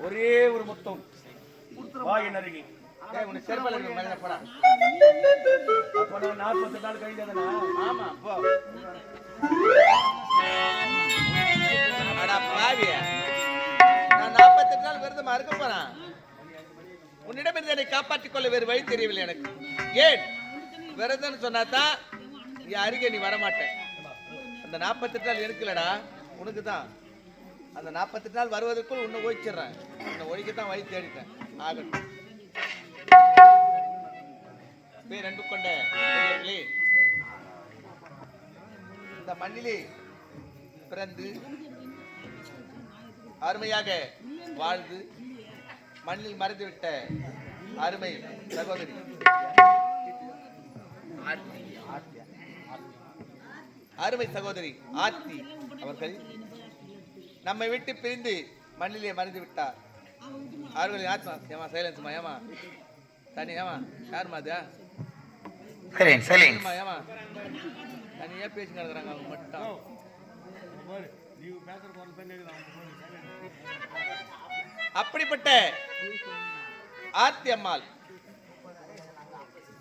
ஒரே ஒரு முத்தம் வாய் நறுகி உனக்கு செருப்பல படா 40 நாள் கழிஞ்சதுனா ஆமா போ அடா பாவிய நான் 48 நாள் விரதமா இருக்க போறேன். உன்னிடமிருந்து என்னை காப்பாற்றிக் கொள்ள வேறு வழி தெரியவில்லை எனக்கு. ஏன் விரதம்னு சொன்னாதான் என் அருகே நீ வரமாட்டேன். அந்த 48 நாள் எனக்கு இல்லடா, உனக்கு தான். அந்த 48 நாள் வருவதற்குள் உன்னை ஒழிச்சிடுறேன். உன்னை ஒழிக்கத்தான் வழி தேடிட்டேன். ஆகட்டும். பேர் அன்பு கொண்ட இந்த மண்ணிலே பிறந்து அருமையாக வாழ்ந்து மண்ணில் மறைந்துவிட்ட அருமை சகோதரி ஆர்த்தி அவர்கள் நம்மை விட்டு பிரிந்து மண்ணிலே மறைந்து விட்டார். அவர்களின் ஆத்மா ஏமா சைலன்ஸ்மா ஏமா தனி ஏமா யாருமா அது ஏமா தனியா பேசி நடக்கிறாங்க அவங்க மட்டும். அப்படிப்பட்ட ஆர்த்தி அம்மாள்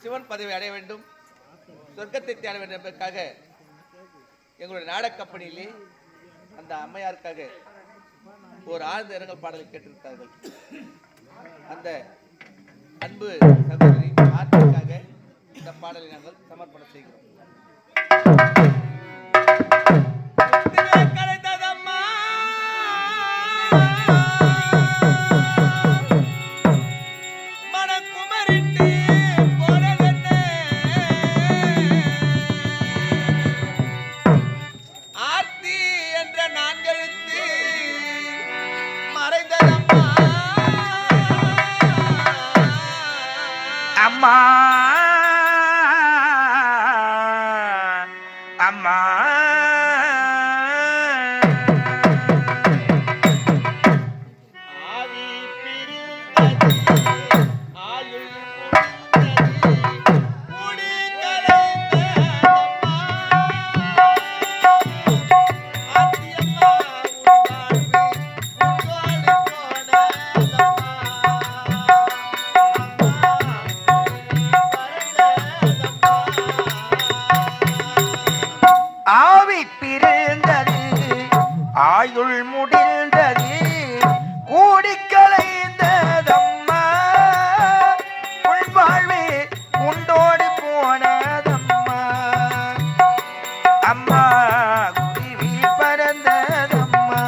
சிவன் பதவி அடைய வேண்டும், சொர்க்கத்தை தேட வேண்டும் என்பதற்காக எங்களுடைய நாடக கம்பெனியிலே அந்த அம்மையாருக்காக ஒரு ஆழ்ந்த இரங்கல் பாடலை கேட்டிருக்கிறார்கள். அந்த அன்பு சகோதரி ஆர்த்திக்காக இந்த பாடலை நாங்கள் சமர்ப்பணம் செய்கிறோம். அம்மா அம்மா ஆயுள் முடிந்தது கூடி கலைந்ததம்மா, உள்வாழ்வே உண்டோடு போனதம்மா, அம்மா குருவி பறந்ததம்மா.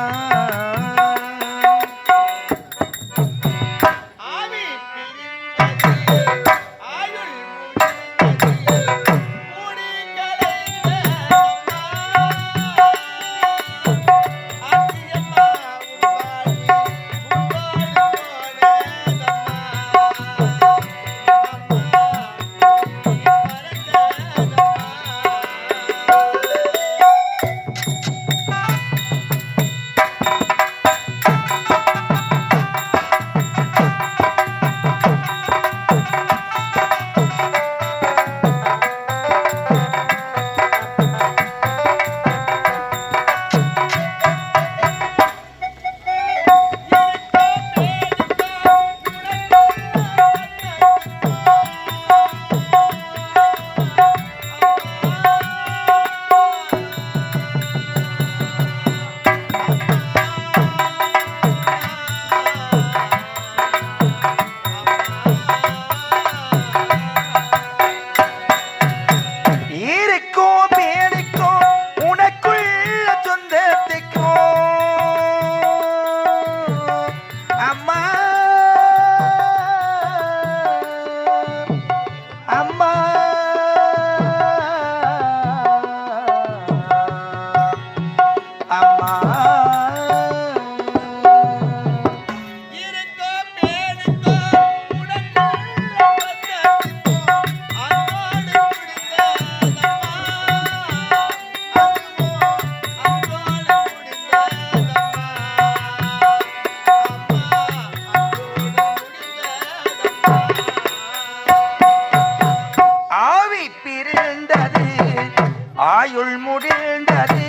ஆயுள் முடிந்தது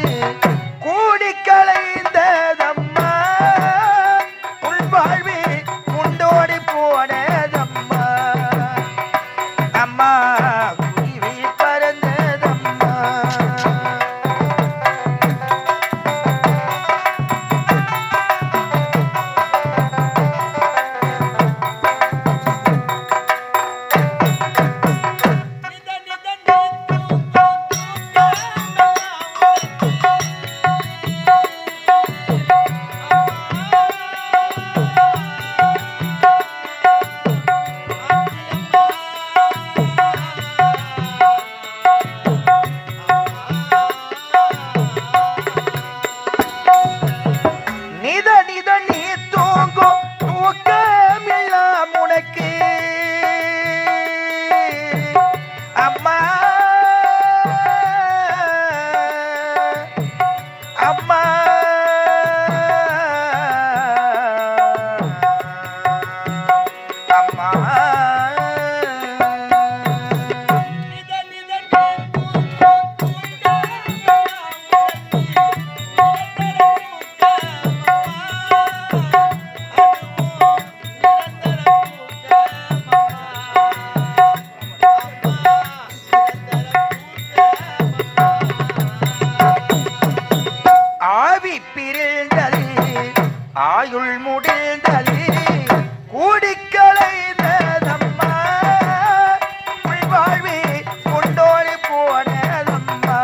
கூடி கலைந்ததம்மா. மனிதன் நீ தூங்கும் தூக்கமெல்லாம் உனக்கு அம்மா அம்மா அம்மா ஆவி பிரிந்தது ஆயுள் முடிந்தது கூடிக்கலைந்ததம்மா வாழ்வே கொண்டோடு போனதம்மா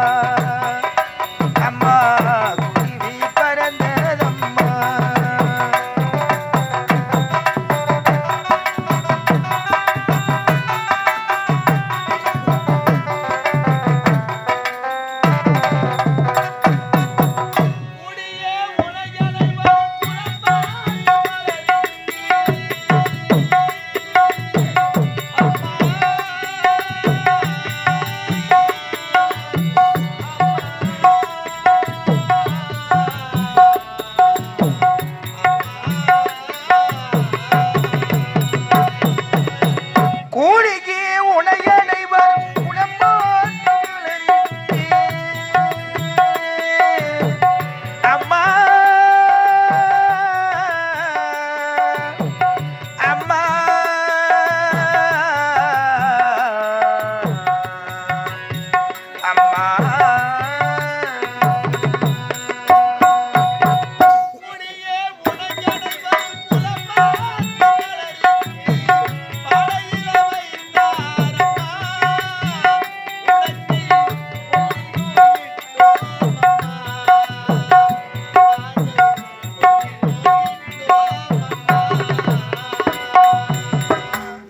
அம்மா குருவி பறந்ததம்மா கூடிகே உனையனைவர் அம்மா அம்மா அம்மா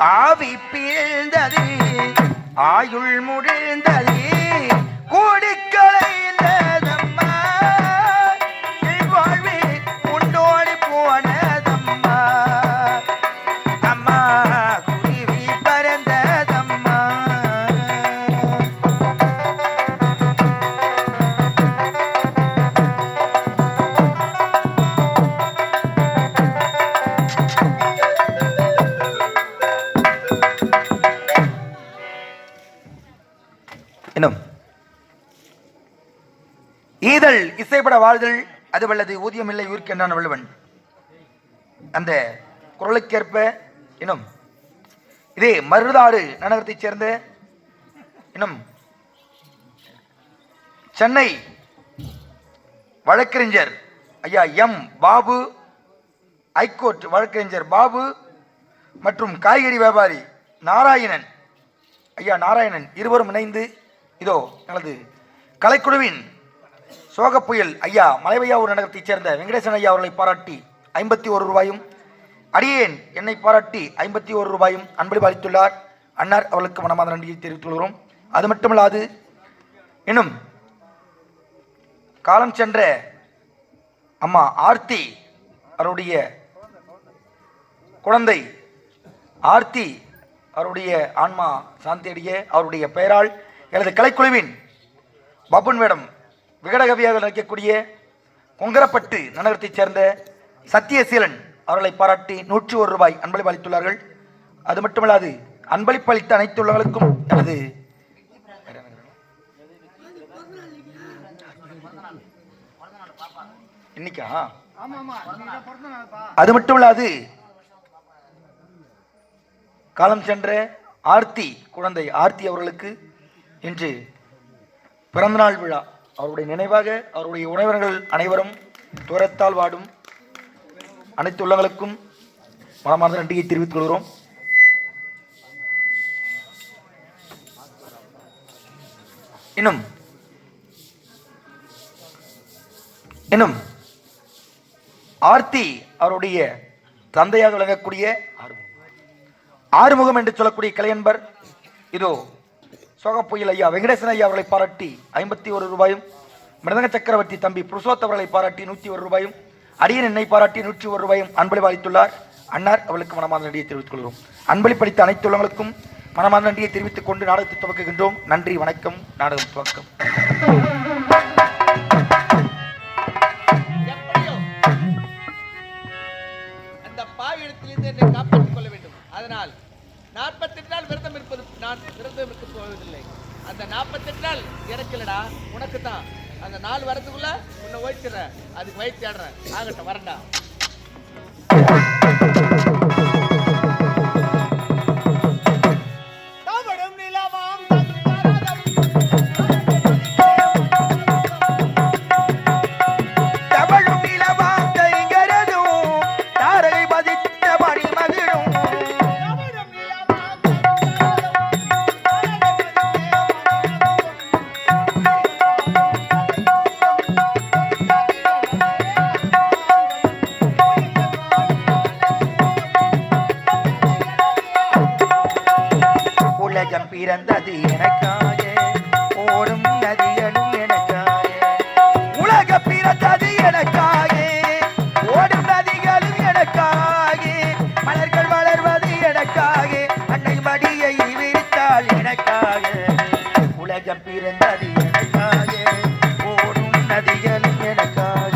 ஆவி பிரிந்தது ஆயுள் முடிந்தது கூடிக்கலைந்ததம்மா வாழ்வே உண்டோடு போனதம்மா அம்மா குருவி பறந்ததம்மா இன்னும் ஈதல் இசைப்பட வாழ்தல் அது வல்லது ஊதியம் இல்லை ஊருக்கு என்றான் வள்ளுவன். அந்த குரலுக்கேற்ப இன்னும் இதே மருதாடு நகரத்தைச் சேர்ந்த இன்னும் சென்னை வழக்கறிஞர் ஐயா எம் பாபு, ஹைகோர்ட் வழக்கறிஞர் பாபு மற்றும் காய்கறி வியாபாரி நாராயணன் ஐயா நாராயணன் இருவரும் இணைந்து இதோ எனது கலைக்குழுவின் சோக புயல் ஐயா மலைவையாவூர் நகரத்தைச் சேர்ந்த வெங்கடேசன் ஐயா அவர்களை பாராட்டி 51 ரூபாயும், அடியேன் என்னை பாராட்டி 51 ரூபாயும் அன்பளிப்பு அளித்துள்ளார். அன்னார் அவர்களுக்கு மனமார்ந்த நன்றியை தெரிவித்துக் கொள்கிறோம். அது மட்டுமல்லாது இன்னும் காலம் சென்ற அம்மா ஆர்த்தி அவருடைய குழந்தை ஆர்த்தி அவருடைய ஆன்மா சாந்தியடைய அவருடைய பெயரால் எனது கலைக்குழுவின் பப்புன் வேடம் விகடகவியாக நடிக்கக்கூடிய கொங்கரப்பட்டு நகரத்தைச் சேர்ந்த சத்தியசீலன் அவர்களை பாராட்டி 101 ரூபாய் அன்பளிப்பு அளித்துள்ளார்கள். அது மட்டுமல்லாது அன்பளிப்பு அளித்த அனைத்து உள்ளவர்களுக்கும் எனது இன்னைக்கா அது மட்டுமல்லாது காலம் சென்ற ஆர்த்தி குழந்தை ஆர்த்தி அவர்களுக்கு இன்று பிறந்தநாள் விழா. அவருடைய நினைவாக அவருடைய உறவினர்கள் அனைவரும் தூரத்தால் வாடும் அனைத்து உள்ளங்களுக்கும் மனமார்ந்த நன்றியை தெரிவித்துக் கொள்கிறோம். இன்னும் ஆர்த்தி அவருடைய தந்தையாக விளங்கக்கூடிய ஆறுமுகம் என்று சொல்லக்கூடிய கலையன்பர் இதோ சோகப்புயல் ஐயா வெங்கடேசன் ஐயா அவர்களை பாராட்டி 51 ரூபாயும், மிருதங்க சக்கரவர்த்தி தம்பி புருஷோத் அவர்களை பாராட்டி 101 ரூபாயும், அடியன் என்னை பாராட்டி 101 ரூபாயும் அன்பளிப்பு அளித்துள்ளார். அன்னார் அவளுக்கு மனமார்ந்த நன்றியை தெரிவித்துக் கொள்கிறோம். அன்பளிப்பளித்த அனைத்து உள்ளங்களுக்கும் மனமார்ந்த நன்றியை தெரிவித்துக் கொண்டு நாடகத்தை துவக்குகின்றோம். நன்றி, வணக்கம். நாடகம் துவக்கம். அந்த பாவிடத்திலிருந்து என்னை காப்பாற்றிக் கொள்ள வேண்டும். அதனால் 48 நாள் விரதம் இருப்பது நான் விரதம் இருக்க போவதில்லை. அந்த 48 நாள் இறக்கலடா, உனக்கு தான். அந்த 4 வரத்துக்குள்ள உன்னை ஓய்ச்சிடுறேன். அதுக்கு வயிற்று தேடுறேன். ஆகட்டும், வரண்டா. உலகம் பிறந்தது எனக்காக, ஓடும் நதிகளும் எனக்காக. உலகம் பிறந்தது எனக்காக, ஓடும் நதிகளும் எனக்காக. மலர்கள் வளர்வது எனக்காக, அன்னை மடியை விரித்தாள் எனக்காக. உலகம் பிறந்தது எனக்காக, ஓடும் நதிகளும் எனக்காக.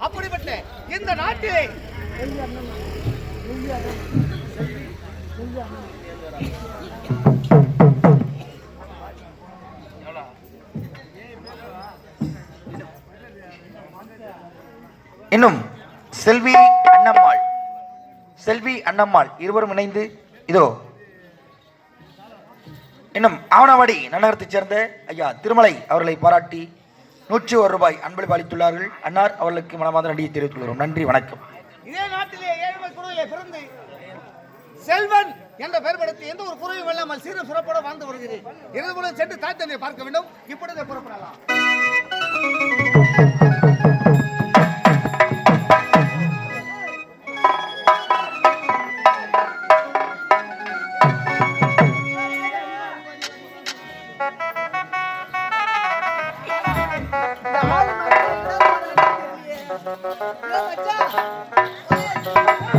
அப்படிப்பட்ட இந்த நாட்டிலே இன்னும் செல்வி அண்ணம்மாள் இருவரும் இணைந்து இதோ இன்னும் ஆவணவாடி நன்னகரத்தைச் சேர்ந்த ஐயா திருமலை அவர்களை பாராட்டி 101 ரூபாய் அன்பளிப்பு அளித்துள்ளார்கள். அன்னார் அவர்களுக்கு மனமார்ந்த நன்றியை தெரிவித்துக் கொள்கிறோம். நன்றி, வணக்கம். இதே நாட்டிலே ஏழ்மை குறையிலே பிறந்து செல்வன் என்ற பெயர் படுத்தி எந்த ஒரு குறையும் இல்லாமல் சீரும் சிறப்போடு வாழ்ந்து வருகிறேன். இரவு சென்று தாய் தந்தையை பார்க்க வேண்டும். இப்பொழுதே புறப்படலாம். மச்சான்